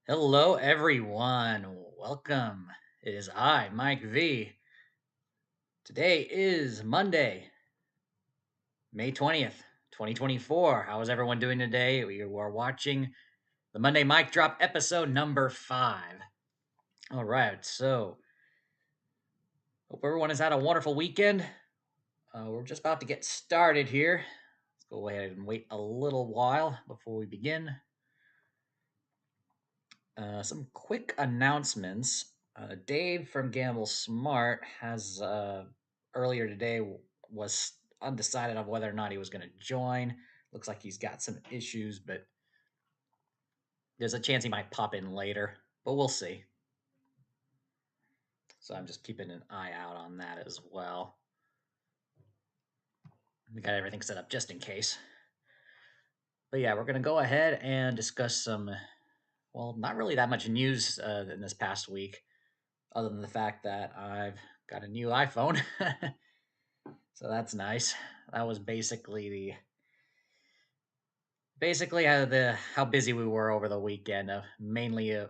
Hello, everyone. Welcome. It is I, Mike V. Today is Monday, May 20th, 2024. How is everyone doing today? We are watching the Monday Mic Drop episode number 5. All right, so hope everyone has had a wonderful weekend. We're just about to get started here. Let's go ahead and wait a little while before we begin. Some quick announcements. Dave from Gamble Smart has earlier today was undecided on whether or not he was going to join. Looks like he's got some issues, but there's a chance he might pop in later, but we'll see. So I'm just keeping an eye out on that as well. We got everything set up just in case. But yeah, we're going to go ahead and discuss some, well, not really that much news in this past week, other than the fact that I've got a new iPhone. So that's nice. That was basically how busy we were over the weekend. Mainly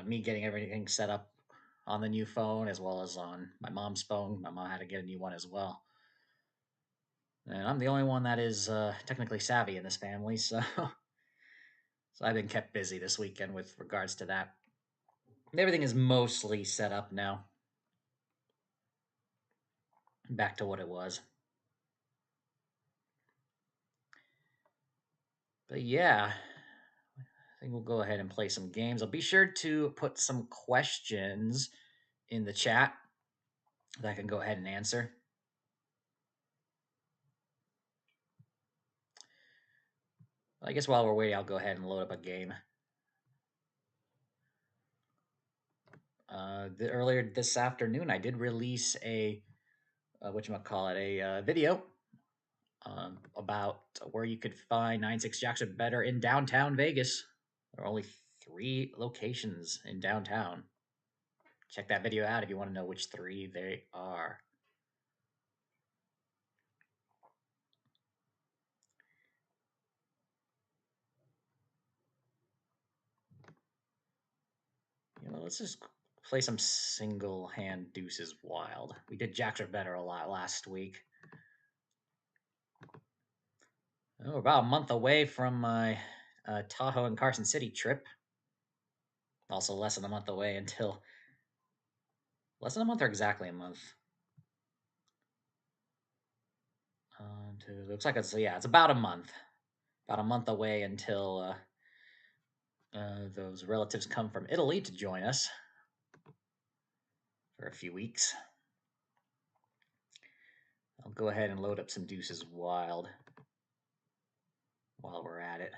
me getting everything set up on the new phone as well as on my mom's phone. My mom had to get a new one as well, and I'm the only one that is technically savvy in this family. So so I've been kept busy this weekend with regards to that. Everything is mostly set up now. Back to what it was. But yeah, I think we'll go ahead and play some games. I'll be sure to put some questions in the chat that I can go ahead and answer. I guess while we're waiting, I'll go ahead and load up a game. Earlier this afternoon, I did release a video about where you could find 96 Jacks or better in downtown Vegas. There are only 3 locations in downtown. Check that video out if you want to know which 3 they are. Let's just play some single hand deuces wild. We did Jacks or better a lot last week. We're about a month away from my Tahoe and Carson City trip. Also, less than a month away until less than a month or exactly a month. Looks like it's about a month away until those relatives come from Italy to join us for a few weeks. I'll go ahead and load up some deuces wild while we're at it.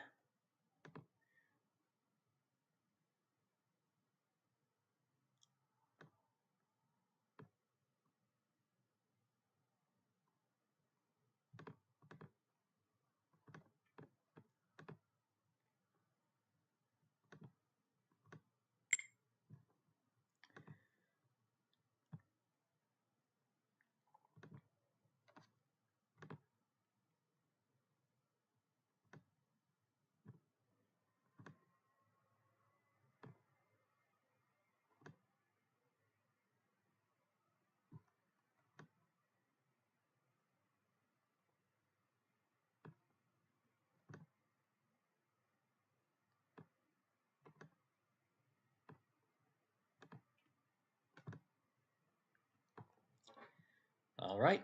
All right.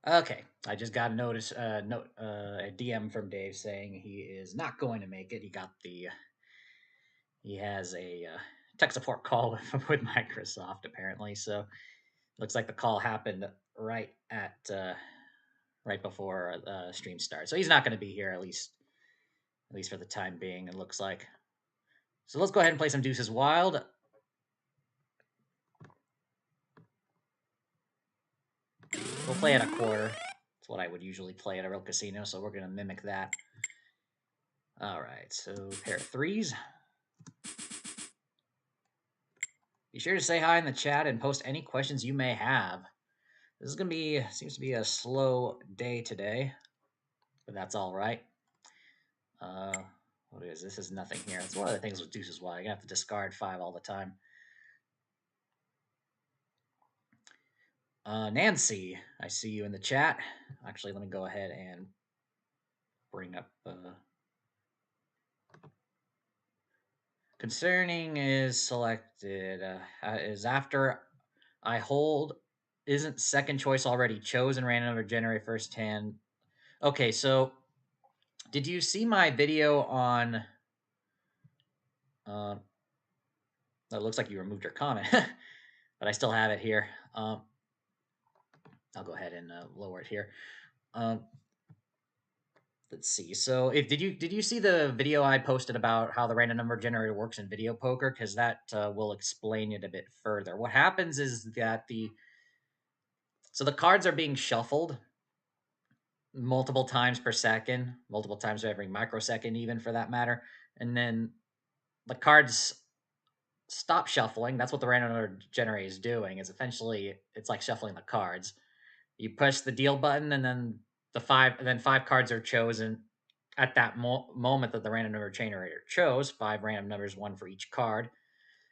Okay, I just got a a DM from Dave saying he is not going to make it. He has a tech support call with Microsoft apparently. So looks like the call happened right before stream starts. So he's not going to be here at least for the time being. It looks like. So let's go ahead and play some Deuces Wild. We'll play at a quarter. That's what I would usually play at a real casino, so we're going to mimic that. All right, so pair of 3s. Be sure to say hi in the chat and post any questions you may have. This is gonna be seems to be a slow day today, but that's all right. What is this? Is nothing here. It's one of the things with deuces wide. You're gonna have to discard 5 all the time. Nancy, I see you in the chat. Actually, let me go ahead and bring up. Concerning is selected. Is after I hold. Isn't second choice already chosen? Random number generate first hand. Okay, so did you see my video on? It looks like you removed your comment, but I still have it here. I'll go ahead and lower it here. Let's see. So, if did you see the video I posted about how the random number generator works in video poker? Because that will explain it a bit further. What happens is that the cards are being shuffled multiple times per second, multiple times every microsecond, even for that matter, and then the cards stop shuffling. That's what the random number generator is doing. It's like shuffling the cards. You push the deal button, and then five cards are chosen at that moment that the random number generator chose. 5 random numbers, 1 for each card,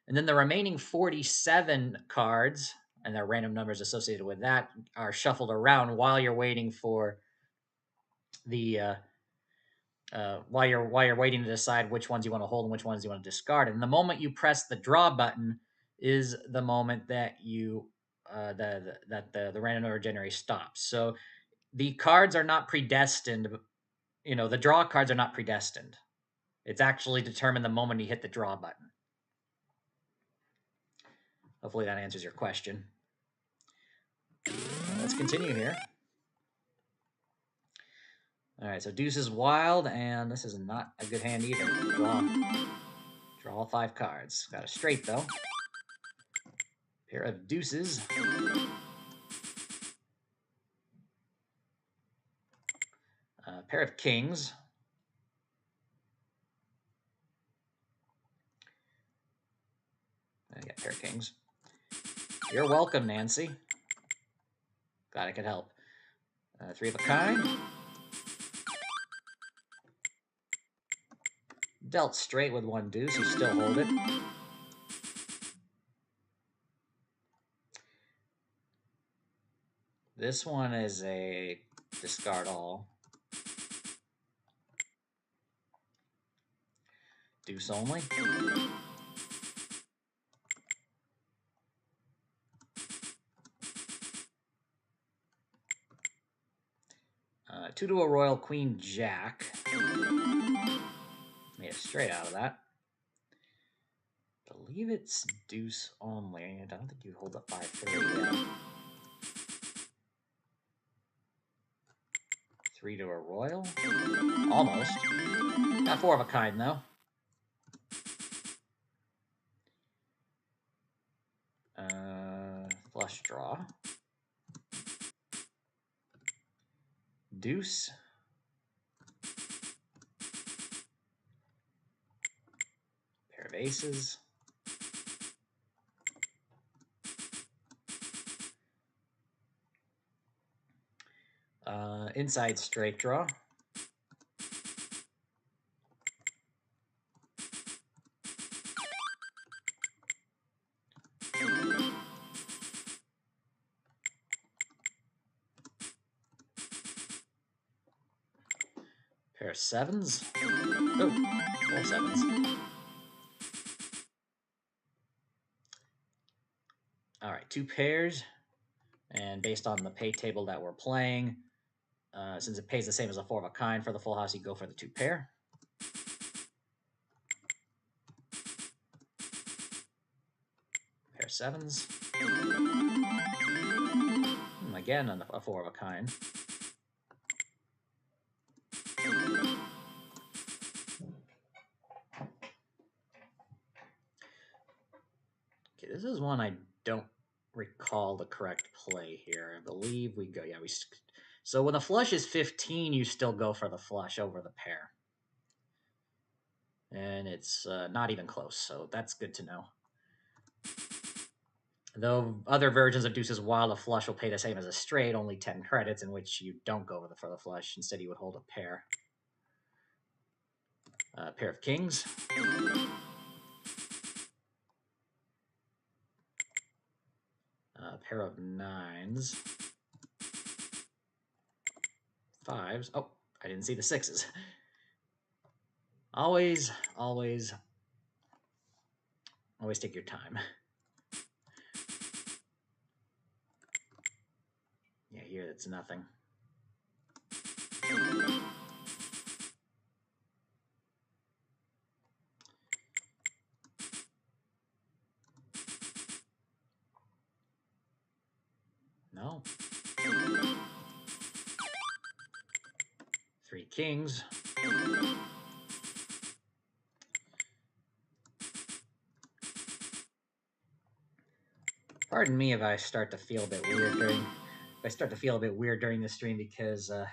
and then the remaining 47 cards and their random numbers associated with that are shuffled around while you're waiting for the while you're waiting to decide which ones you want to hold and which ones you want to discard. And the moment you press the draw button is the moment that you the random number generator stops. So the cards are not predestined. The draw cards are not predestined. It's actually determined the moment you hit the draw button. Hopefully that answers your question. Let's continue here. All right, so deuce is wild, and this is not a good hand either. Draw all 5 cards. Got a straight, though. Pair of deuces. Pair of kings. I got pair of kings. You're welcome, Nancy. Glad I could help. 3 of a kind. Dealt straight with 1 deuce. You still hold it. This one is a discard all. Deuce only. 2 to a royal, queen, jack. Made a straight out of that. I believe it's deuce only. I don't think you hold up 5-3 yet. 3 to a royal. Almost. Got 4 of a kind, though. Flush draw. Deuce. Pair of aces. Inside straight draw. Pair of sevens. Oh, 4 sevens. All right, 2 pairs. And based on the pay table that we're playing, since it pays the same as a 4 of a kind for the full house, you go for the 2 pair. Pair of sevens. Again, a 4 of a kind. Okay, this is one I don't recall the correct play here. I believe we go, so when the flush is 15, you still go for the flush over the pair. And it's not even close, so that's good to know. Though other versions of deuces wild, a flush will pay the same as a straight, only 10 credits, in which you don't go for the flush. Instead, you would hold a pair. A pair of kings. A pair of nines. Fives. Oh, I didn't see the sixes. Always take your time. Yeah, here it's nothing. No. 3 kings. Pardon me if I start to feel a bit weird during the stream, because a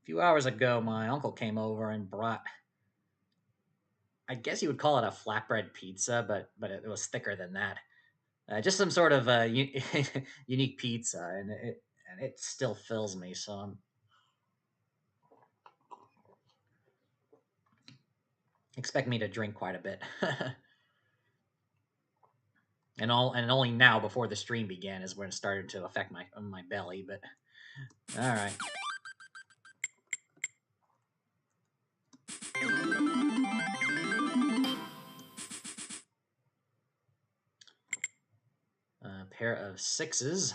few hours ago my uncle came over and brought, I guess you would call it a flatbread pizza, but it was thicker than that. Just some sort of unique pizza, and it still fills me. So expect me to drink quite a bit. And only now, before the stream began, is when it started to affect my belly. But all right. A pair of sixes.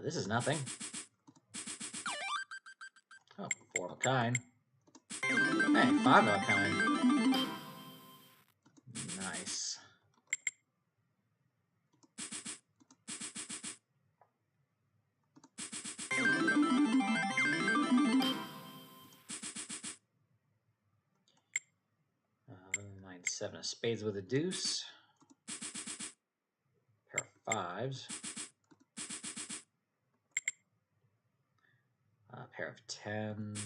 This is nothing. Oh, 4 of a kind. Hey, 5 of a kind. Nice. Nine, 7 of spades with a deuce. Pair of fives. A pair of tens.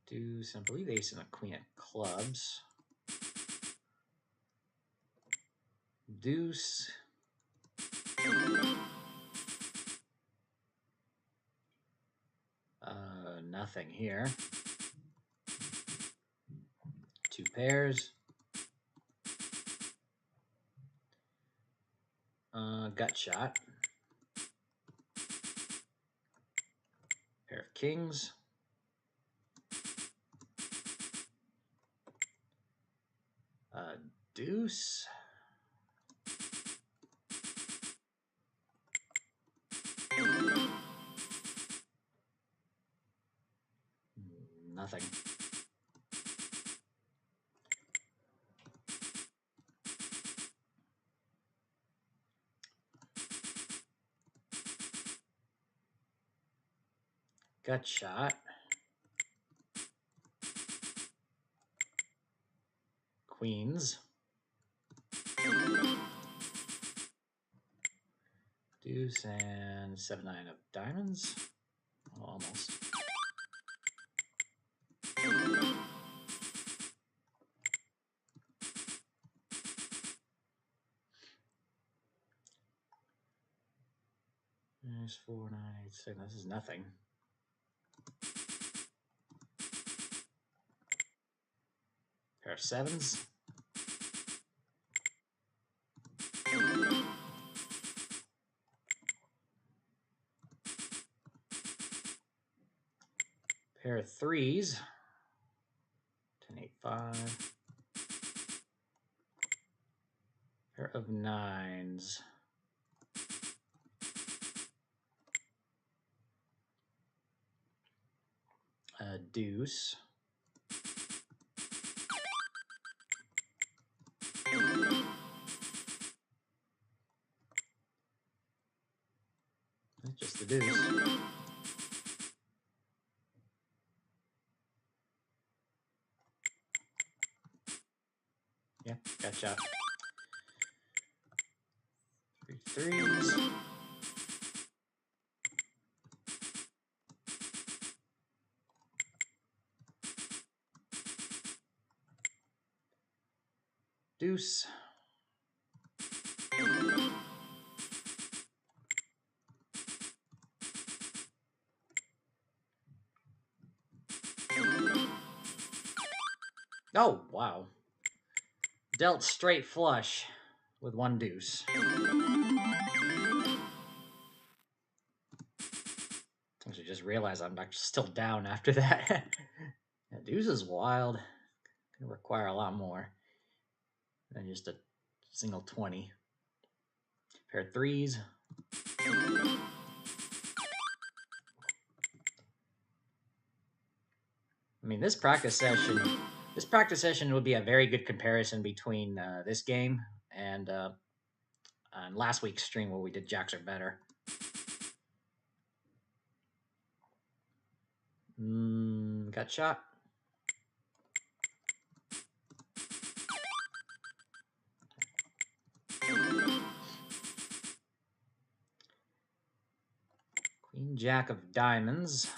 Deuce, and I believe ace and a queen of clubs. Deuce. Nothing here. 2 pairs. Gut shot. Pair of kings. Deuce. Nothing. Gut shot. Queens. Deuce and 7, 9 of diamonds. Almost. There's 4, 9, 8, 6. This is nothing. Pair of sevens. Pair of threes. 10, 8, 5. Pair of nines. A deuce. That's just the deuce. Yeah, gotcha. 3 threes. Deuce. Oh, wow. Dealt straight flush with one deuce. I should just realize I'm still down after that. Yeah, deuce is wild. Gonna require a lot more than just a single 20. Pair of threes. I mean, this practice session would be a very good comparison between this game and last week's stream where we did jacks are better. Got shot. Queen jack of diamonds.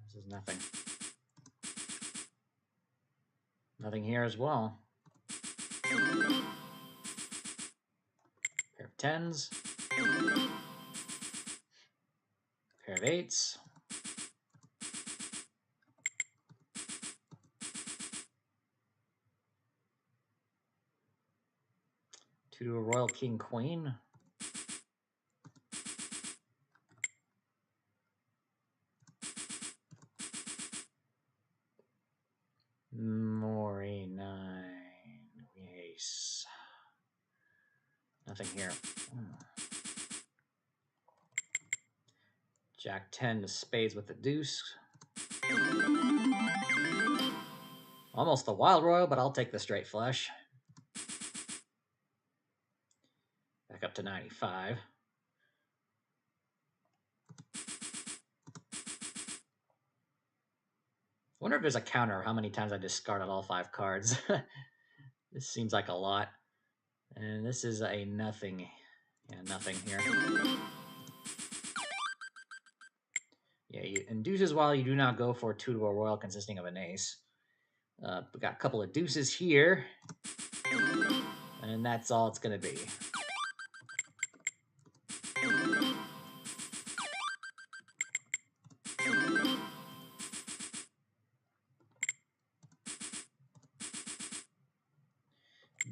This is nothing. Nothing here as well. Pair of tens. Pair of eights. Two to a royal king queen. More a 9. Ace. Nothing here. Jack 10 to spades with the deuce. Almost the wild royal, but I'll take the straight flush. Back up to 95. Wonder if there's a counter of how many times I discarded all 5 cards. This seems like a lot. And this is a nothing. Yeah, nothing here. Yeah, in deuces, while you do not go for 2 to a royal consisting of an ace. We got a couple of deuces here. And that's all it's going to be.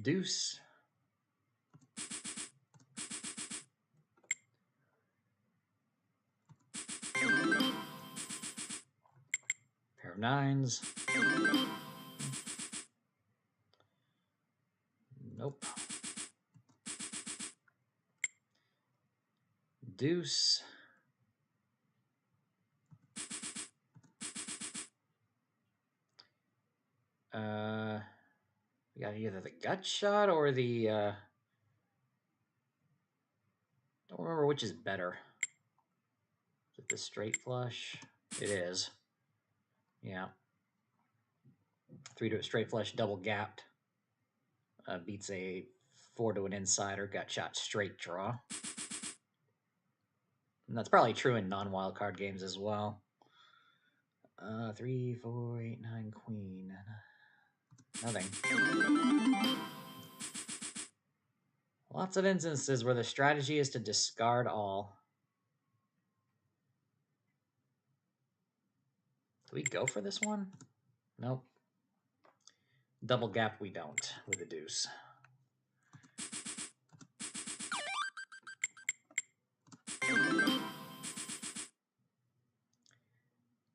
Deuce. Pair of nines. Nope. Deuce. We got either the gut shot or the don't remember which is better. Is it the straight flush? It is. Yeah. 3 to a straight flush double gapped. Beats a 4 to an insider gut shot straight draw. And that's probably true in non-wild card games as well. 3, 4, 8, 9, queen. Nothing. Lots of instances where the strategy is to discard all. Do we go for this one? Nope. Double gap we don't with a deuce.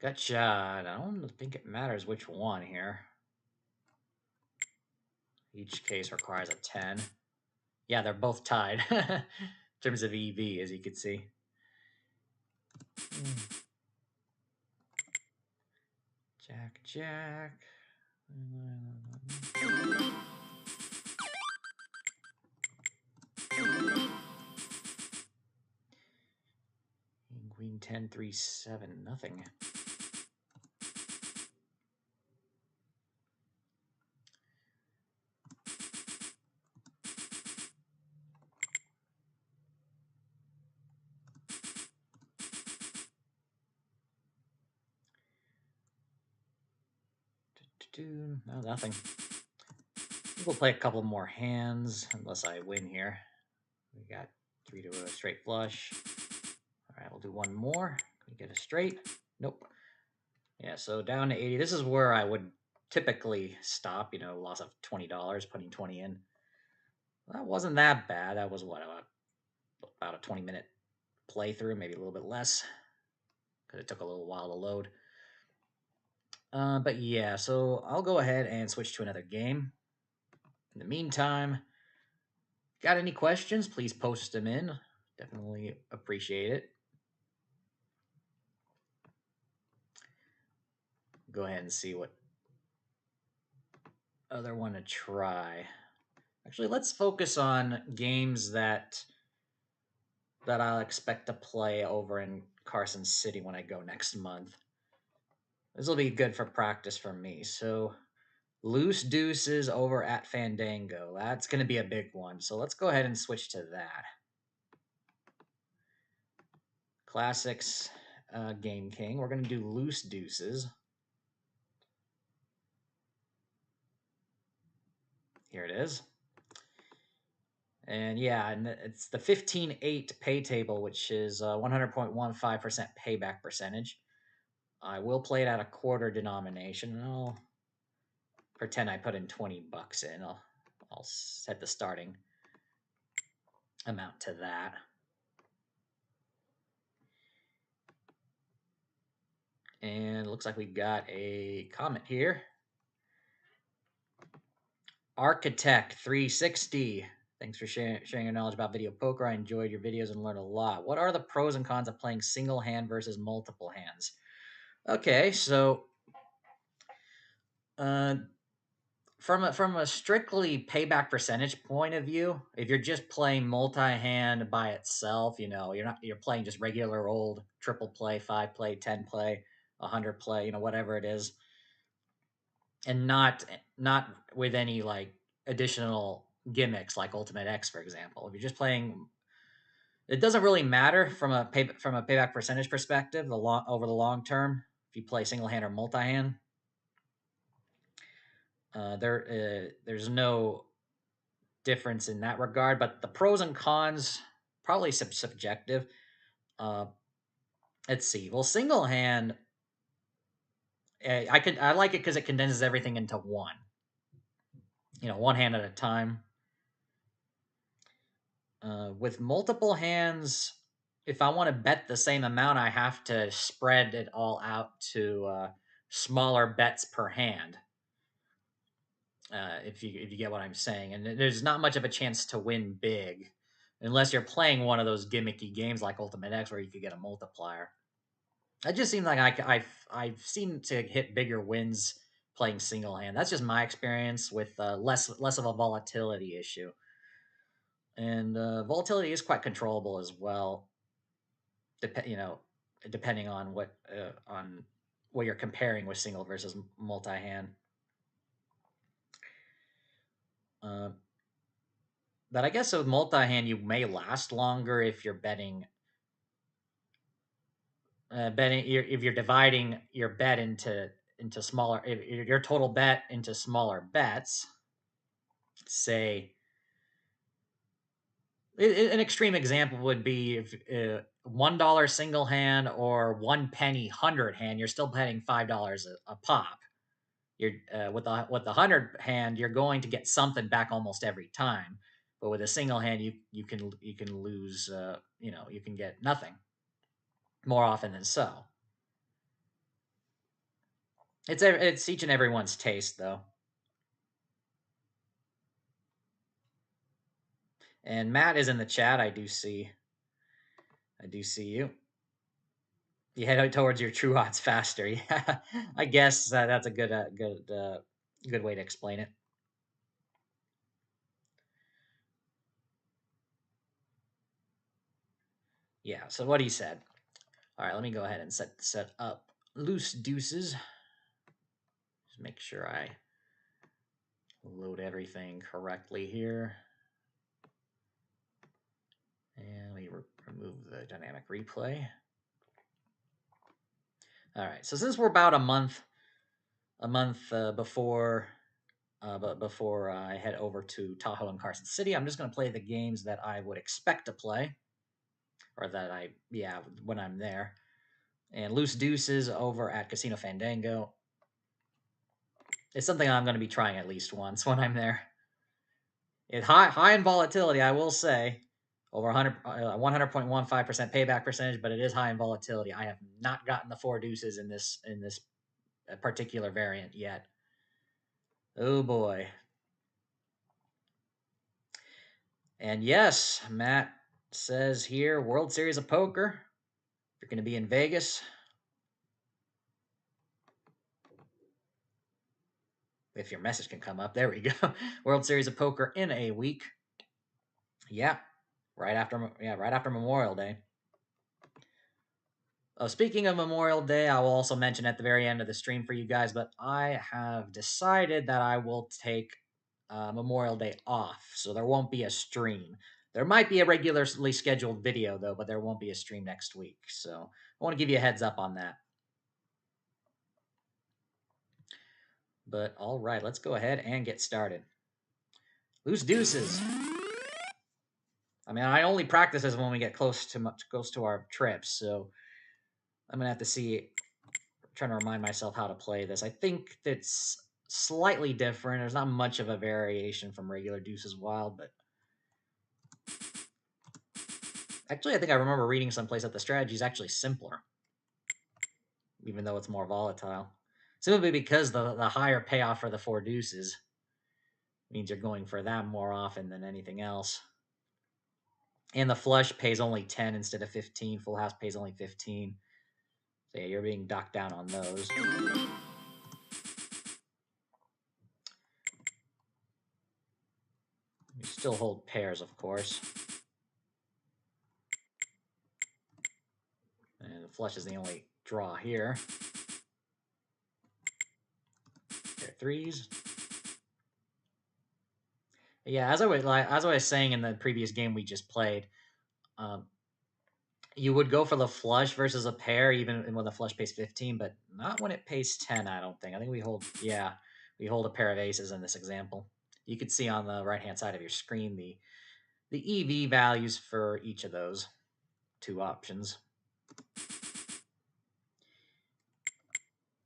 Gut shot. I don't think it matters which one here. Each case requires a 10. Yeah, they're both tied in terms of EV, as you can see. Jack, jack. Queen 10, 3, 7, nothing. No, nothing. We'll play a couple more hands, unless I win here. We got 3 to a straight flush. All right, we'll do one more. Can we get a straight? Nope. Yeah, so down to 80. This is where I would typically stop, you know, loss of $20, putting 20 in. That wasn't that bad. That was what, about a 20-minute playthrough, maybe a little bit less, because it took a little while to load. But yeah, so I'll go ahead and switch to another game. In the meantime, got any questions, please post them in. Definitely appreciate it. Go ahead and see what other one to try. Actually, let's focus on games that I'll expect to play over in Carson City when I go next month. This will be good for practice for me. So, Loose Deuces over at Fandango. That's going to be a big one. So let's go ahead and switch to that. Classics Game King. We're going to do Loose Deuces. Here it is. And yeah, and it's the 15-8 pay table, which is 100.15% payback percentage. I will play it at a quarter denomination. I'll pretend I put in $20 in. I'll set the starting amount to that. And it looks like we've got a comment here. Architect 360. Thanks for sharing your knowledge about video poker. I enjoyed your videos and learned a lot. What are the pros and cons of playing single hand versus multiple hands? Okay, so from a strictly payback percentage point of view, if you're just playing multi-hand by itself, you know, you're playing just regular old triple play, 5 play, 10 play, 100 play, you know, whatever it is, and not with any like additional gimmicks like Ultimate X, for example. If you're just playing, it doesn't really matter from a payback percentage perspective. Over the long term, if you play single hand or multi hand, there's no difference in that regard. But the pros and cons probably subjective. Let's see. Well, single hand, I like it because it condenses everything into one. You know, one hand at a time. With multiple hands, if I want to bet the same amount, I have to spread it all out to smaller bets per hand. If you get what I'm saying, and there's not much of a chance to win big, unless you're playing one of those gimmicky games like Ultimate X, where you could get a multiplier. It just seems like I've seemed to hit bigger wins playing single hand. That's just my experience with less of a volatility issue. And volatility is quite controllable as well. Depending on what you're comparing with single versus multi-hand. But I guess with multi-hand, you may last longer if you're betting. If you're dividing your bet into smaller, if your total bet into smaller bets. Say, an extreme example would be if $1 single hand or 1 penny 100 hand, you're still betting $5 a pop. You're with the 100 hand, you're going to get something back almost every time. But with a single hand, you can lose. You can get nothing more often than so. It's each and everyone's taste, though. And Matt is in the chat. I do see you. You head out towards your true odds faster. Yeah, I guess that's a good way to explain it. Yeah. So what he said. All right. Let me go ahead and set up Loose Deuces. Just make sure I load everything correctly here. And we remove the dynamic replay. All right. So since we're about a month a month before I head over to Tahoe and Carson City. I'm just going to play the games that I would expect to play, or that when I'm there. And Loose Deuces over at Casino Fandango. It's something I'm going to be trying at least once when I'm there. It's high in volatility, I will say. Over 100.15% payback percentage, but it is high in volatility. I have not gotten the 4 deuces in this particular variant yet. Oh boy. And yes, Matt says here, World Series of Poker. If you're going to be in Vegas, if your message can come up, there we go. World Series of Poker in a week. Yeah, right after Memorial Day. Speaking of Memorial Day, I will also mention at the very end of the stream for you guys, but I have decided that I will take Memorial Day off, so there won't be a stream. There might be a regularly scheduled video, though, but there won't be a stream next week. So I want to give you a heads up on that. But all right, let's go ahead and get started. Loose deuces. I mean, I only practice this when we get close to our trips, so I'm gonna have to see. I'm trying to remind myself how to play this. I think it's slightly different. There's not much of a variation from regular deuces wild, but actually, I think I remember reading someplace that the strategy is actually simpler, even though it's more volatile. Simply because the higher payoff for the 4 deuces means you're going for that more often than anything else. And the flush pays only 10 instead of 15. Full house pays only 15. So yeah, you're being docked down on those. You still hold pairs, of course. And the flush is the only draw here. Pair threes. Yeah, as I was saying in the previous game we just played, you would go for the flush versus a pair even when the flush pays 15, but not when it pays 10, I don't think. I think we hold a pair of aces in this example. You can see on the right-hand side of your screen the EV values for each of those 2 options.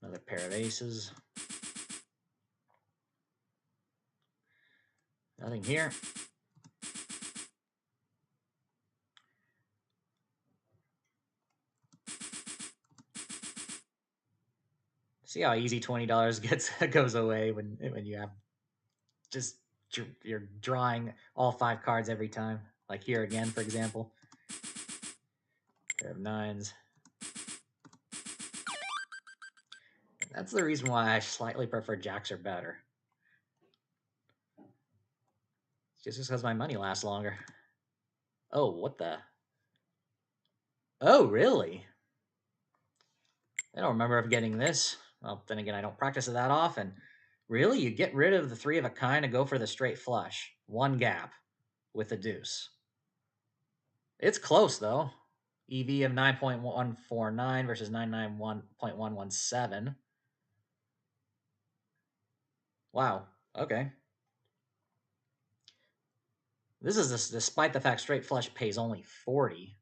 Another pair of aces. Nothing here. See how easy $20 goes away when you have just you're drawing all 5 cards every time. Like here again, for example. Pair of nines. That's the reason why I slightly prefer jacks or better. Just because my money lasts longer. Oh, what the? Oh, really? I don't remember of getting this. Well, then again, I don't practice it that often. Really? You get rid of the 3 of a kind and go for the straight flush. 1 gap with a deuce. It's close, though. EV of 9.149 versus 991.117. Wow. Okay. This is despite the fact straight flush pays only 40.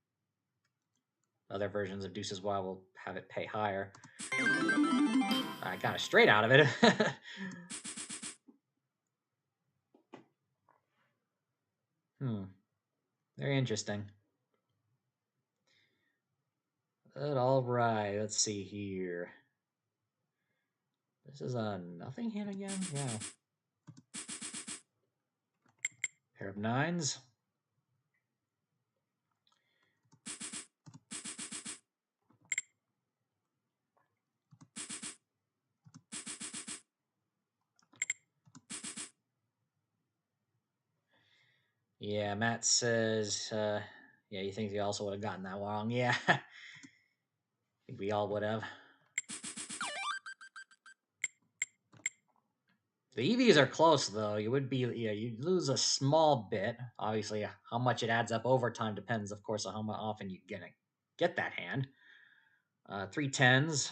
Other versions of Deuces Wild will have it pay higher. I got a straight out of it. Very interesting. But all right, let's see here. This is a nothing hand again? Yeah. Pair of nines. Yeah, Matt says, yeah, you think you also would have gotten that wrong? Yeah. I think we all would have. The EVs are close, though. You would be, you lose a small bit. Obviously, how much it adds up over time depends, of course, on how often you get that hand. 3 tens.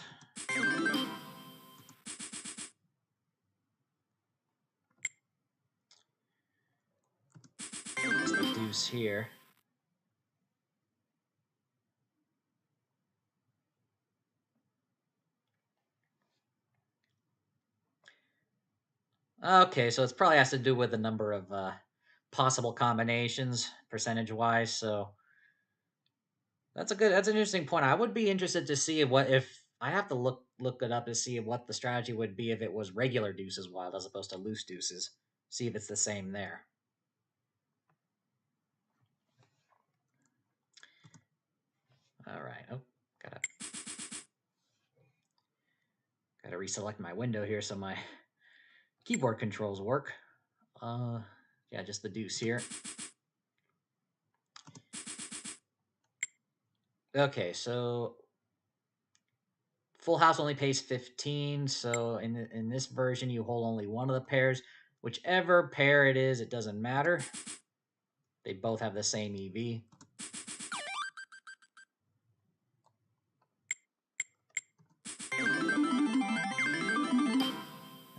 deuce here. Okay, so it probably has to do with the number of possible combinations percentage-wise. So that's an interesting point. I would be interested to see what if I have to look it up to see what the strategy would be if it was regular deuces wild as opposed to loose deuces. See if it's the same there. All right. Oh, gotta reselect my window here so my keyboard controls work. Yeah, just the deuce here. Okay, so full house only pays 15, so in this version you hold only one of the pairs. Whichever pair it is, it doesn't matter. They both have the same EV.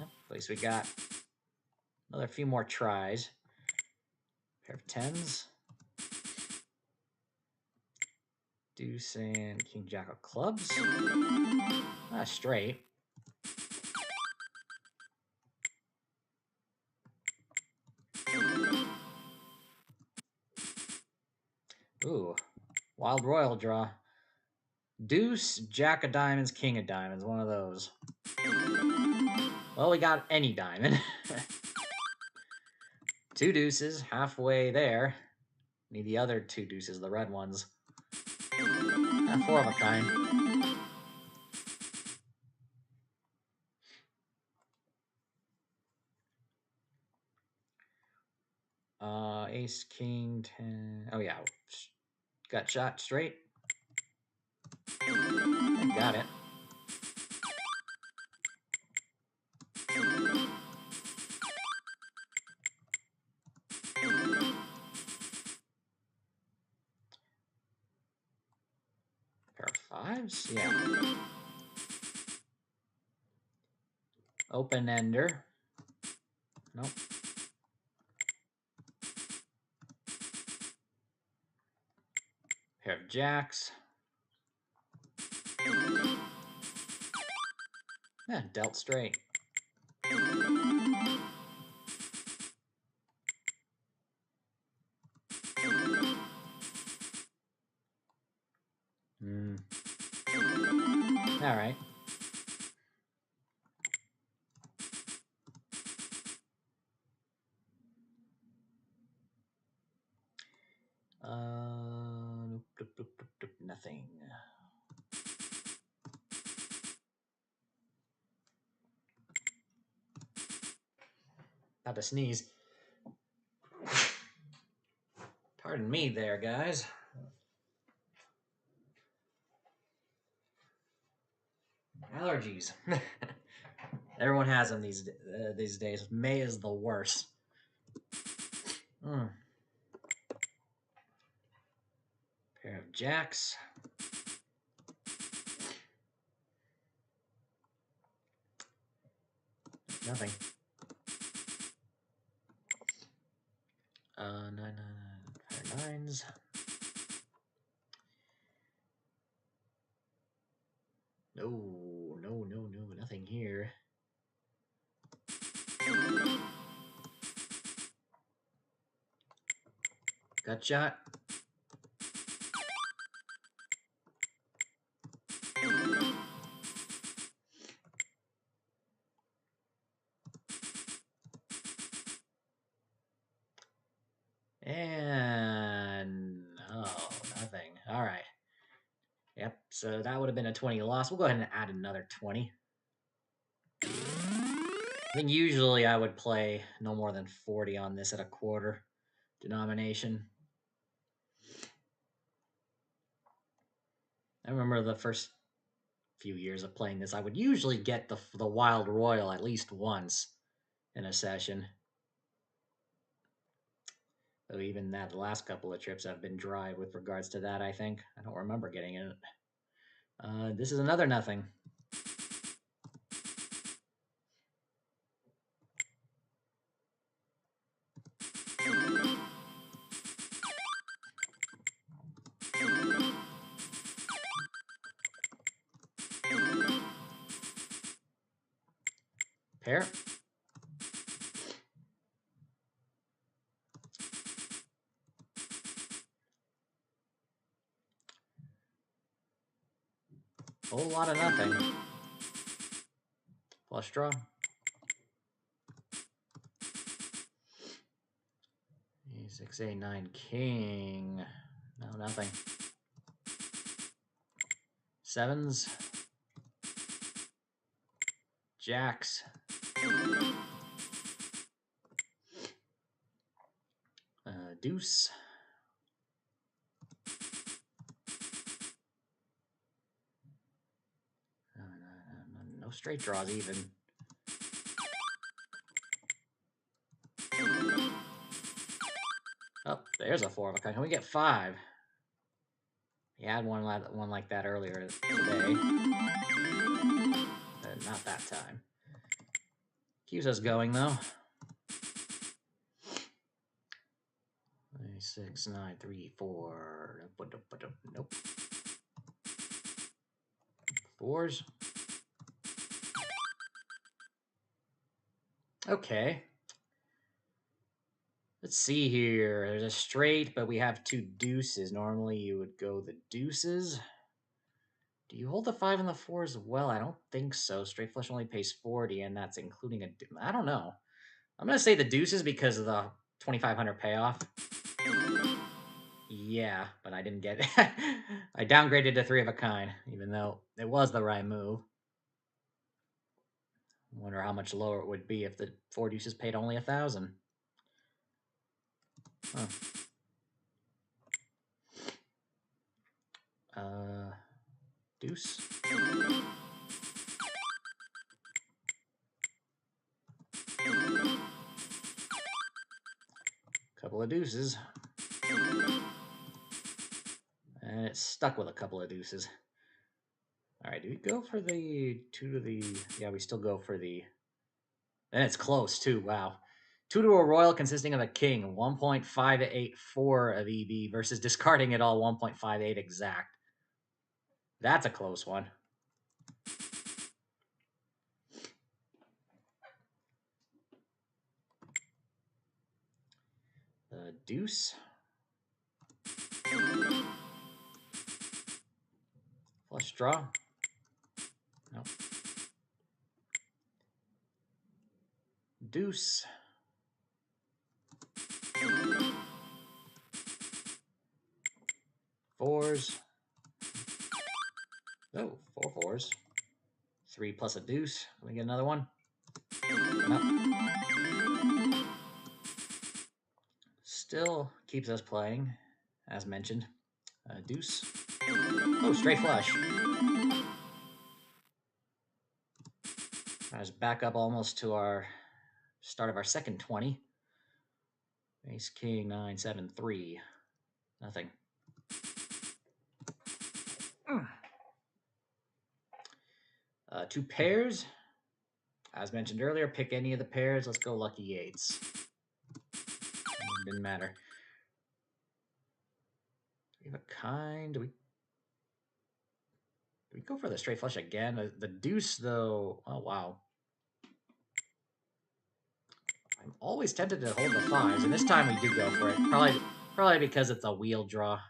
At least we got another few more tries. Pair of tens. Deuce and king jack of clubs. Straight. Ooh, wild royal draw. Deuce, jack of diamonds, king of diamonds. One of those. Well, we got any diamond. Two deuces, halfway there. Need the other two deuces, the red ones. Four of a kind. Ace, king, 10. Oh, yeah. Got shot straight. Got it. Pair of fives? Yeah. Open ender. Nope. Pair of jacks. Yeah, dealt straight. All right. Nothing. About to sneeze. Pardon me there, guys. Allergies. Everyone has them these days. May is the worst. Pair of jacks. Nothing. 9, pair of nines. No, nothing here. Gut shot. And nothing. All right. Yep. So that would have been a 20 loss. We'll go ahead and add another 20. I think usually I would play no more than 40 on this at a quarter denomination. I remember the first few years of playing this, I would usually get the Wild Royal at least once in a session. Though even that, the last couple of trips have been dry with regards to that, I think. I don't remember getting it. This is another nothing. Pair. Whole lot of nothing. Flush draw. A6, A9, king. No, nothing. Sevens. Jacks. Deuce. No straight draws even. Oh, there's a 4 of a kind. Can we get 5? He had one like that earlier today. But not that time. Keeps us going, though. 6, 9, 3, 4. Nope. 4s. Okay. Let's see here. There's a straight, but we have 2 deuces. Normally you would go the deuces. Do you hold the 5 and the 4 as well? I don't think so. Straight flush only pays 40, and that's including a... I don't know. I'm going to say the deuces because of the 2,500 payoff. Yeah, but I didn't get it. I downgraded to 3 of a kind, even though it was the right move. I wonder how much lower it would be if the 4 deuces paid only 1,000. Huh. Deuce. Couple of deuces. And it's stuck with a couple of deuces. All right, do we go for the 2 to the... Yeah, we still go for the... And it's close, too. Wow. 2 to a royal consisting of a king. 1.584 of EB versus discarding it all 1.58 exact. That's a close one. The deuce. Flush draw. Nope. Deuce. Fours. Oh, 4 fours. 3 plus a deuce. Can we get another one? Nope. Still keeps us playing, as mentioned. Deuce. Oh, straight flush. I was back up almost to our start of our second 20. Ace, king, 9, 7, 3. Nothing. Two pairs. As mentioned earlier, pick any of the pairs. Let's go lucky 8s. Didn't matter. We have a kind. Do we go for the straight flush again? The deuce, though. Oh, wow. I'm always tempted to hold the 5s, and this time we do go for it. Probably because it's a wheel draw.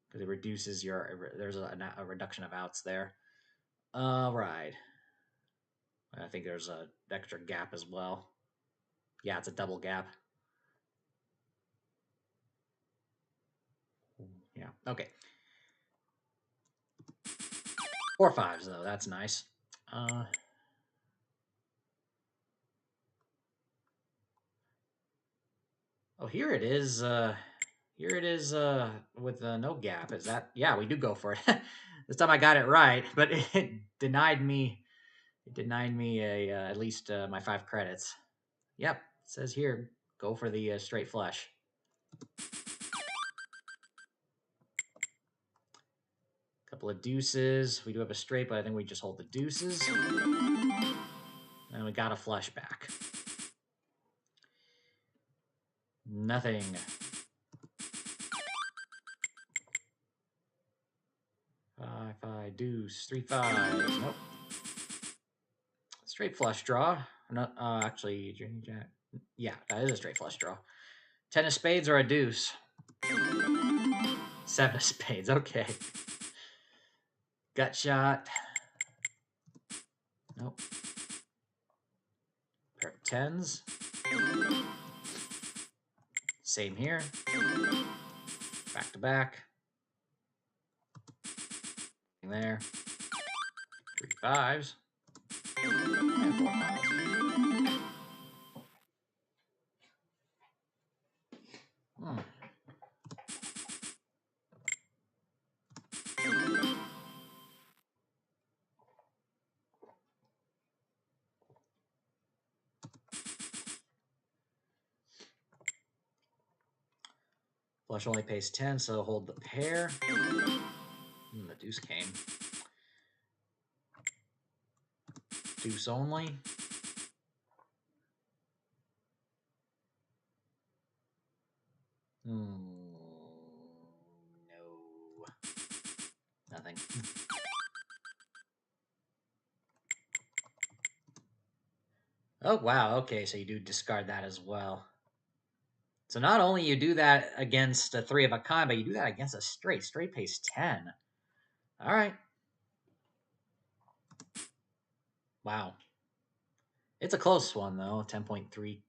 Because it reduces your... There's a reduction of outs there. All right. I think there's an extra gap as well. Yeah, it's a double gap. Yeah, okay. 4 5s, though. That's nice. Oh, here it is. Here it is with no gap. Is that... Yeah, we do go for it. This time I got it right, but it denied me... It denied me at least my 5 credits. Yep, it says here, go for the straight flush. Couple of deuces. We do have a straight, but I think we just hold the deuces. And we got a flush back. Nothing. 5 5 deuce 3 5. Nope. Straight flush draw. No, actually, Jack. Yeah, that is a straight flush draw. 10 of spades or a deuce. 7 of spades. Okay. Gut shot. Nope. Pair of tens. Same here. Back to back. There. 3 fives. And 4 fives. Flush only pays 10, so hold the pair. The deuce came. Deuce only. No. Nothing. Oh, wow. Okay, so you do discard that as well. So not only you do that against a 3 of a kind, but you do that against a straight. Straight pays 10. All right. Wow. It's a close one, though. 10.3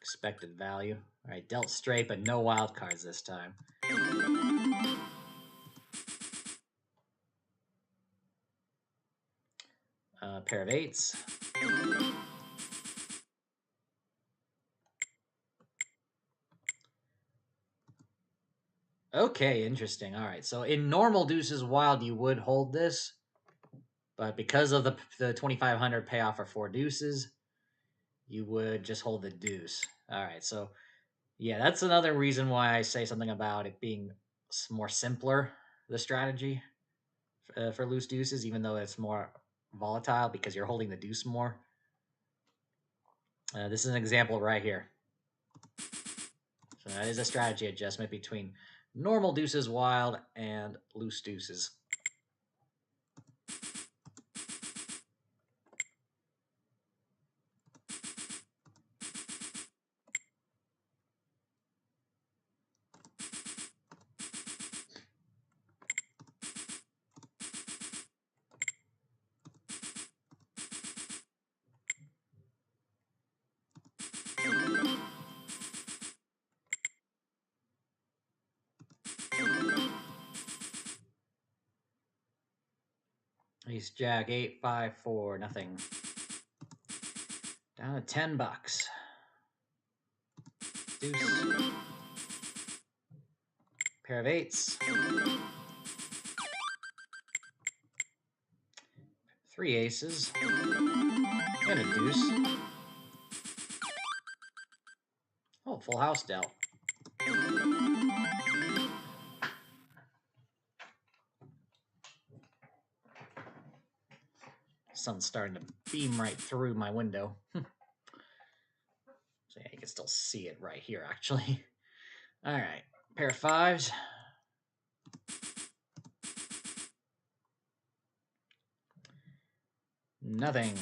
expected value. All right, dealt straight, but no wild cards this time. Pair of eights. Okay, interesting. All right, so in normal deuces wild, you would hold this, but because of the 2,500 payoff for 4 deuces, you would just hold the deuce. All right, so yeah, that's another reason why I say something about it being more simpler, the strategy for loose deuces, even though it's more volatile because you're holding the deuce more. This is an example right here. So that is a strategy adjustment between normal deuces wild and loose deuces. Ace Jack 8 5 4 nothing. Down to $10. Deuce. Pair of eights. 3 aces. And a deuce. Oh, full house dealt. Sun's starting to beam right through my window. So yeah, you can still see it right here, actually. All right, pair of fives. Nothing.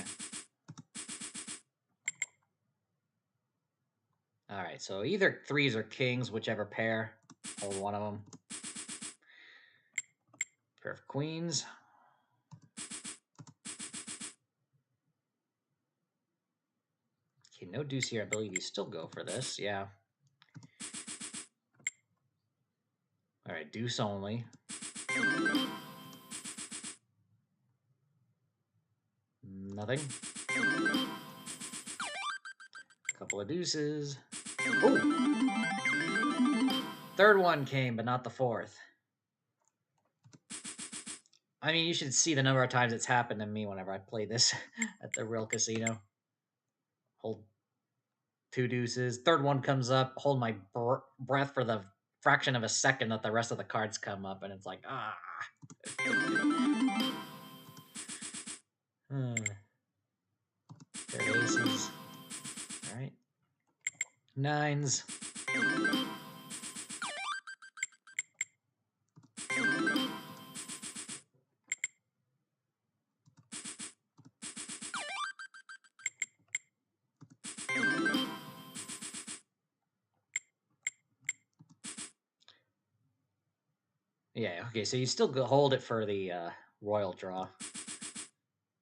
All right, so either threes or kings, whichever pair. Hold one of them. Pair of queens. Okay, no deuce here. I believe you still go for this. Yeah. All right, deuce only. Nothing. Couple of deuces. Oh! Third one came, but not the fourth. I mean, you should see the number of times it's happened to me whenever I play this at the real casino. Hold 2 deuces. Third one comes up. Hold my breath for the fraction of a second that the rest of the cards come up, and it's like, ah. Pair of aces. All right. Nines. Yeah, okay, so you still hold it for the royal draw.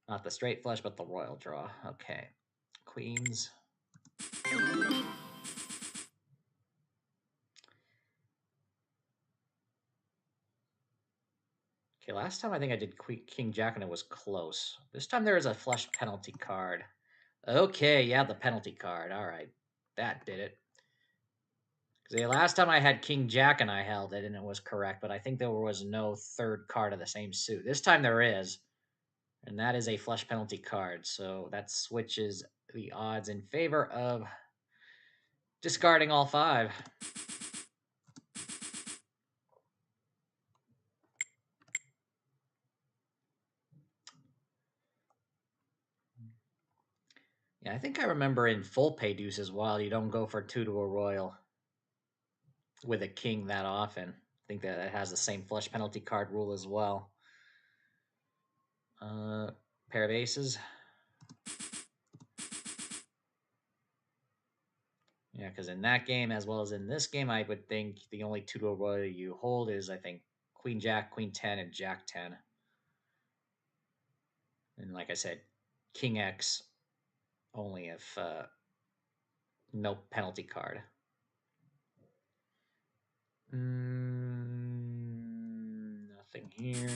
Not the straight flush, but the royal draw. Okay. Queens. Okay, last time I think I did King Jack and it was close. This time there is a flush penalty card. Okay, yeah, the penalty card. All right. That did it. Because the last time I had King Jack and I held it and it was correct, but I think there was no third card of the same suit. This time there is. And that is a flush penalty card. So that switches the odds in favor of discarding all 5. Yeah, I think I remember in full pay deuce as well, you don't go for 2 to a royal with a king that often. I think that it has the same flush penalty card rule as well. Pair of aces. Yeah, because in that game, as well as in this game, I would think the only 2 to a royal you hold is, I think, Queen Jack, Queen 10, and Jack 10. And like I said, King X only if no penalty card. Nothing here.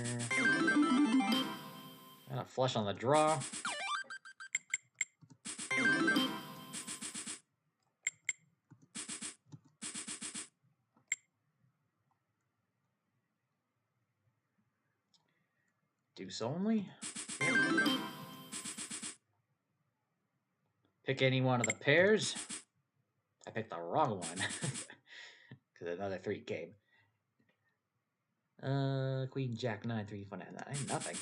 And a flush on the draw. Deuce only. Pick any one of the pairs. I picked the wrong one. Because another 3 came. Queen, Jack, 9, 3, 4, 9, nothing.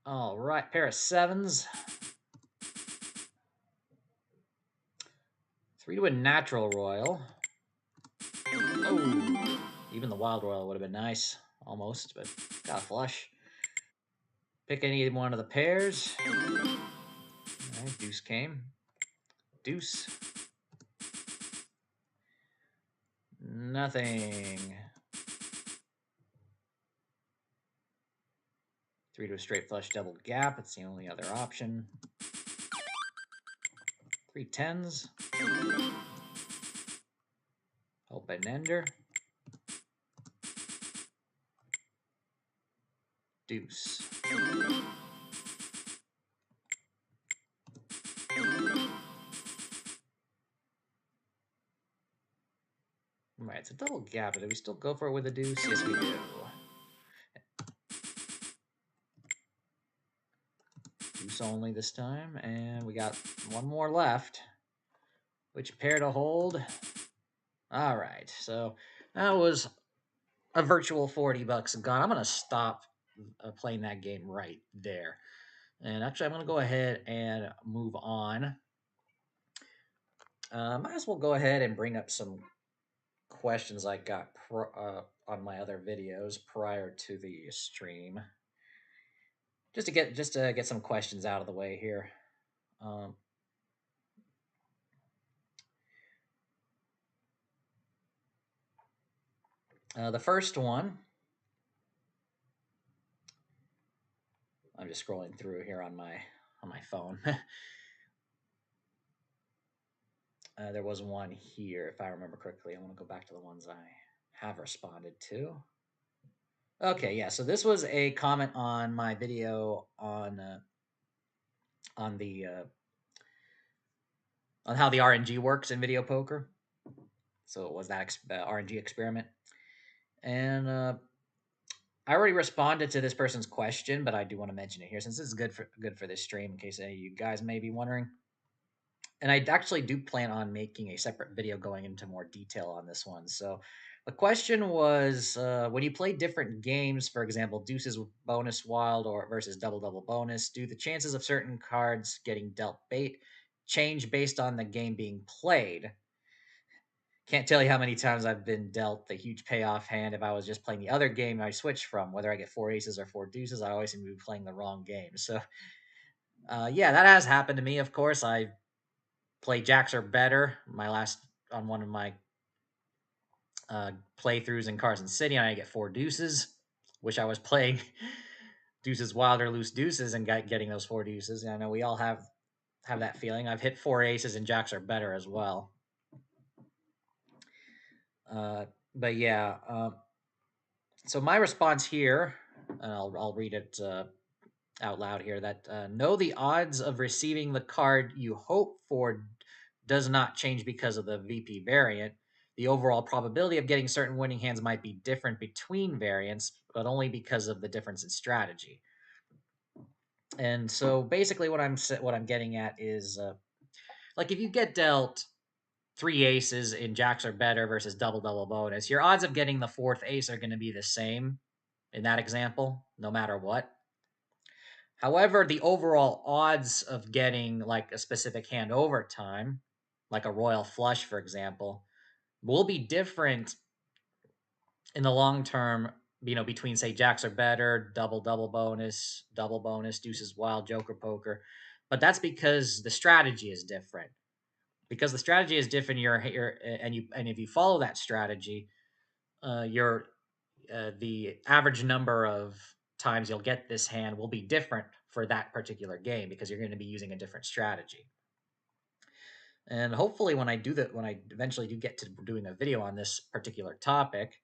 All right, pair of 7s. 3 to a natural royal. Oh, even the wild royal would have been nice. Almost, but got a flush. Pick any one of the pairs. All right, deuce came. Deuce. Nothing. 3 to a straight flush double gap. It's the only other option. 3 10s. Open ender. Deuce. Right, it's a double gap, but do we still go for it with a deuce? Yes, we do. Deuce only this time, and we got one more left. Which pair to hold? All right, so that was a virtual 40 bucks gone. I'm going to stop playing that game right there. And actually, I'm going to go ahead and move on. Might as well go ahead and bring up some questions I got on my other videos prior to the stream, just to get some questions out of the way here. The first one, I'm just scrolling through here on my phone. There was one here, if I remember correctly. I want to go back to the ones I have responded to. Okay, yeah. So this was a comment on my video on the on how the RNG works in video poker. So it was that RNG experiment, and I already responded to this person's question, but I do want to mention it here since this is good for this stream in case any of you guys may be wondering. And I actually do plan on making a separate video going into more detail on this one. So the question was, when you play different games, for example, deuces bonus wild or versus double bonus, do the chances of certain cards getting dealt bait change based on the game being played? Can't tell you how many times I've been dealt the huge payoff hand if I was just playing the other game I switch from. Whether I get 4 aces or 4 deuces, I always seem to be playing the wrong game. So, yeah, that has happened to me. Of course, I play jacks or better. My last on one of my playthroughs in Carson City, and I get 4 deuces. Wish I was playing deuces wild or loose deuces and getting those 4 deuces. I know we all have that feeling. I've hit 4 aces and jacks are better as well. But yeah, so my response here, and I'll read it out loud here, that know the odds of receiving the card you hope for does not change because of the VP variant. The overall probability of getting certain winning hands might be different between variants, but only because of the difference in strategy. And so basically what I'm getting at is like if you get dealt 3 aces in jacks are better versus double double bonus, your odds of getting the 4th ace are going to be the same in that example, no matter what. However, the overall odds of getting like a specific hand over time, like a royal flush, for example, will be different in the long term, between say jacks are better, double bonus, deuces wild, joker poker. But that's because the strategy is different. Because the strategy is different, and if you follow that strategy, the average number of times you'll get this hand will be different for that particular game because you're going to be using a different strategy. And hopefully, when I eventually do get to doing a video on this particular topic,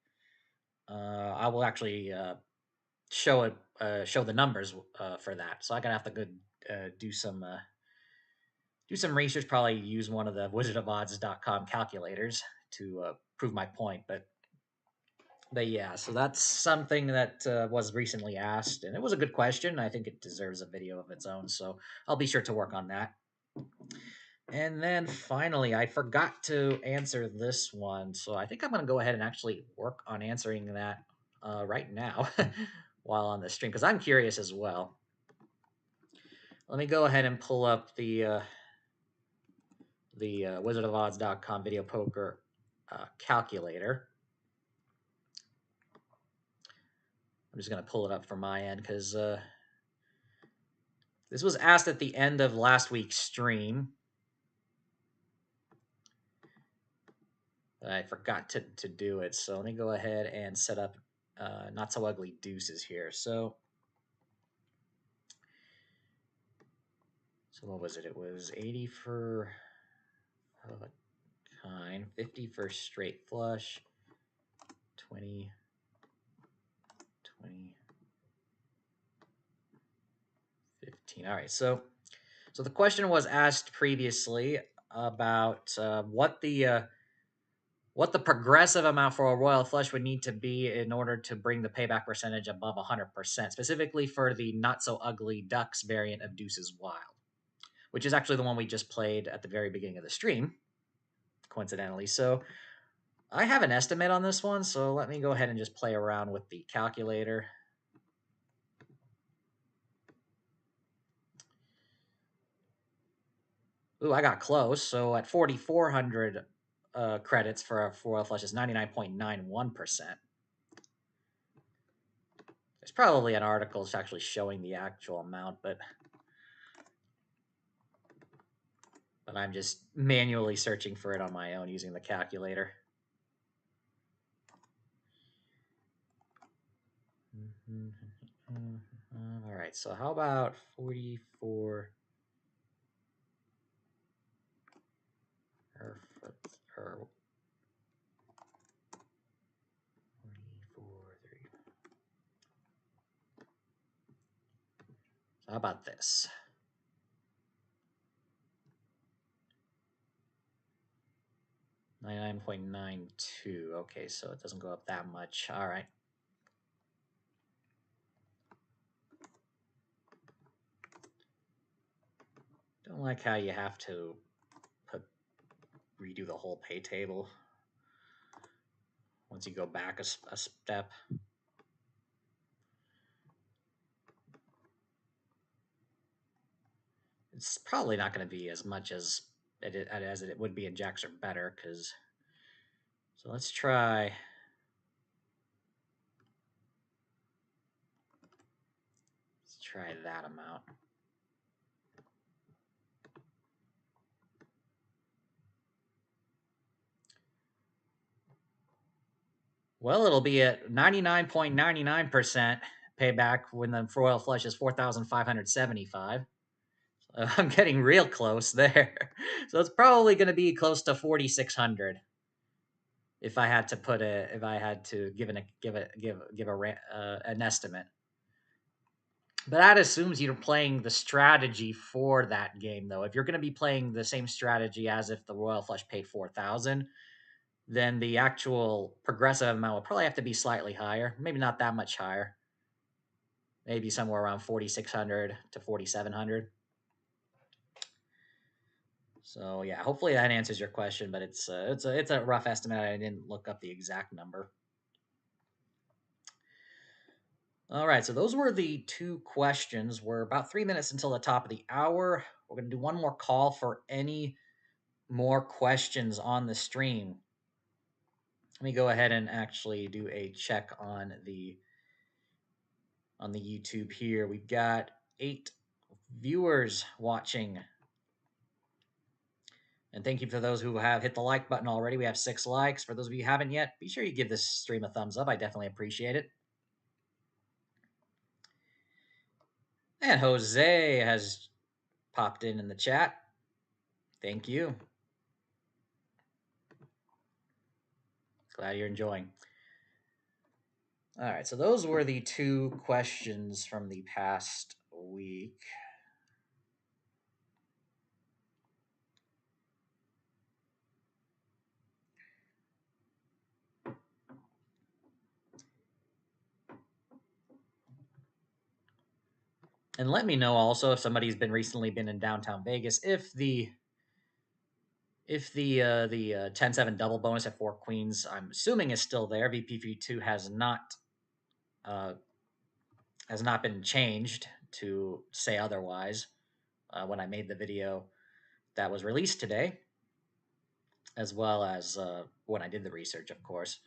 I will actually show the numbers for that. So I'm gonna have to go do some research. Probably use one of the wizardofodds.com calculators to prove my point. But yeah, so that's something that was recently asked, and it was a good question. I think it deserves a video of its own, so I'll be sure to work on that. And then finally, I forgot to answer this one, so I think I'm going to go ahead and actually work on answering that right now while on the stream, because I'm curious as well. Let me go ahead and pull up the wizardofodds.com video poker calculator. I'm just going to pull it up from my end because this was asked at the end of last week's stream. I forgot to do it, so let me go ahead and set up not so ugly deuces here. So what was it? It was 80 for a kind, 50 for straight flush, 20, 15. All right, so the question was asked previously about what the progressive amount for a royal flush would need to be in order to bring the payback percentage above 100%, specifically for the not so ugly ducks variant of deuces wild, which is actually the one we just played at the very beginning of the stream, coincidentally. So I have an estimate on this one, so let me go ahead and just play around with the calculator. Ooh, I got close. So at 4,400 credits for a royal flush is 99.91%. There's probably an article that's actually showing the actual amount, but I'm just manually searching for it on my own using the calculator. All right, so how about 44 or 44, 3. So how about this? 99.92. Okay, so it doesn't go up that much. All right. Don't like how you have to redo the whole pay table once you go back a step. It's probably not going to be as much as it would be in jacks or better, because so let's try that amount. Well, it'll be at 99.99% payback when the Royal Flush is 4,575. I'm getting real close there. So it's probably going to be close to 4,600 if I had to give an estimate. But that assumes you're playing the strategy for that game, though. If you're going to be playing the same strategy as if the Royal Flush paid 4,000, then the actual progressive amount will probably have to be slightly higher. Maybe not that much higher. Maybe somewhere around 4,600 to 4,700. So yeah, hopefully that answers your question. But it's a rough estimate. I didn't look up the exact number. All right, so those were the two questions. We're about 3 minutes until the top of the hour. We're going to do one more call for any more questions on the stream. Let me go ahead and actually do a check on the YouTube here. We've got 8 viewers watching. And thank you for those who have hit the like button already. We have 6 likes. For those of you who haven't yet, be sure you give this stream a thumbs up. I definitely appreciate it. And Jose has popped in the chat. Thank you. Glad you're enjoying. All right, so those were the 2 questions from the past week. And let me know also if somebody's been recently been in downtown Vegas if the 10-7 double bonus at 4 queens, I'm assuming is still there. VPV2 uh, has not been changed to say otherwise when I made the video that was released today, as well as when I did the research, of course.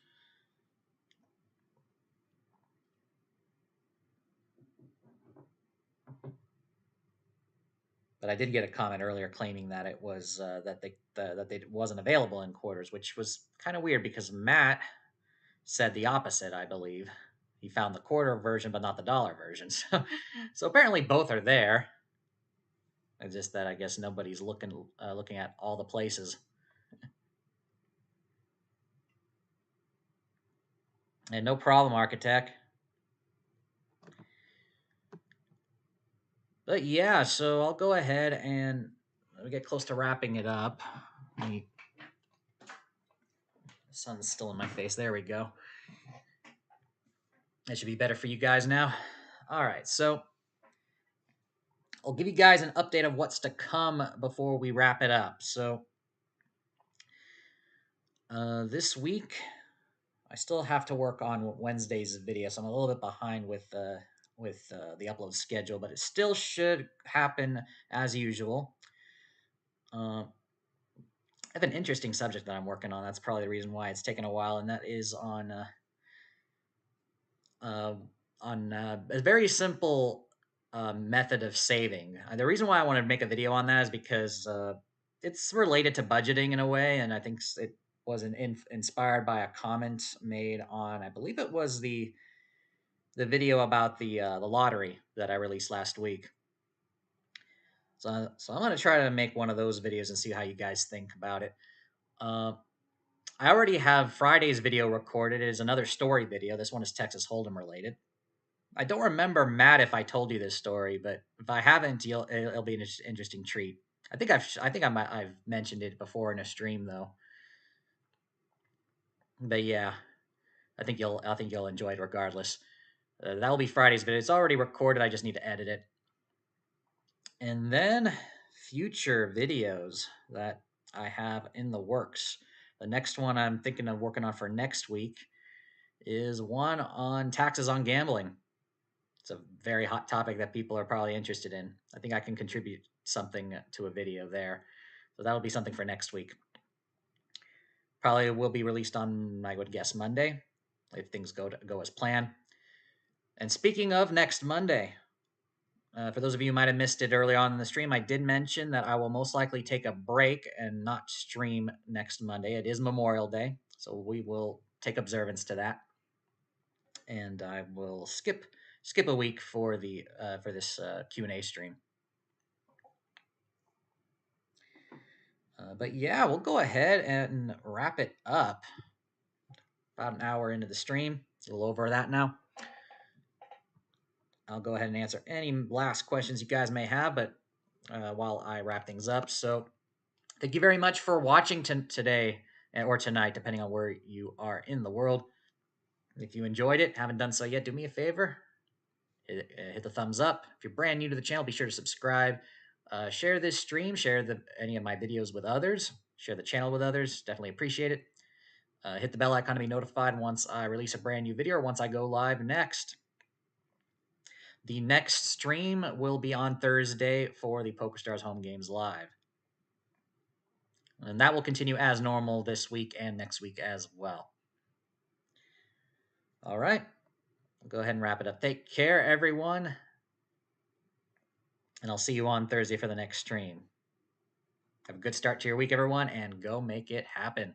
But I did get a comment earlier claiming that it was that they wasn't available in quarters, which was kind of weird because Matt said the opposite. I believe he found the quarter version, but not the dollar version. So apparently both are there. It's just that I guess nobody's looking at all the places. And no problem, architect. But yeah, so I'll go ahead and we get close to wrapping it up. The sun's still in my face. There we go. That should be better for you guys now. All right, so I'll give you guys an update of what's to come before we wrap it up. So this week, I still have to work on Wednesday's video, so I'm a little bit behind with the upload schedule, but it still should happen as usual. I have an interesting subject that I'm working on. That's probably the reason why it's taken a while, and that is on a very simple method of saving. The reason why I want to make a video on that is because it's related to budgeting in a way, and I think it was inspired by a comment made on, I believe it was the video about the lottery that I released last week. So I'm going to try to make one of those videos and see how you guys think about it. I already have Friday's video recorded. It is another story video. This one is Texas Hold'em related. I don't remember, Matt, if I told you this story, but if I haven't, it'll be an interesting treat. I've mentioned it before in a stream though. But yeah, I think you'll enjoy it regardless. That'll be Friday's video. It's already recorded. I just need to edit it. And then future videos that I have in the works. The next one I'm thinking of working on for next week is one on taxes on gambling. It's a very hot topic that people are probably interested in. I think I can contribute something to a video there. So that'll be something for next week. Probably will be released on, I would guess, Monday, if things go as planned. And speaking of next Monday, for those of you who might have missed it early on in the stream, I did mention that I will most likely take a break and not stream next Monday. It is Memorial Day, so we will take observance to that. and I will skip a week for this Q&A stream. But yeah, we'll go ahead and wrap it up. About an hour into the stream, a little over that now. I'll go ahead and answer any last questions you guys may have, but while I wrap things up. So thank you very much for watching today or tonight, depending on where you are in the world. If you enjoyed it, haven't done so yet, do me a favor, hit the thumbs up. If you're brand new to the channel, be sure to subscribe. Share this stream, share any of my videos with others, share the channel with others. Definitely appreciate it. Hit the bell icon to be notified once I release a brand new video or once I go live next. The next stream will be on Thursday for the PokerStars Home Games Live. And that will continue as normal this week and next week as well. All right. I'll go ahead and wrap it up. Take care, everyone. And I'll see you on Thursday for the next stream. Have a good start to your week, everyone, and go make it happen.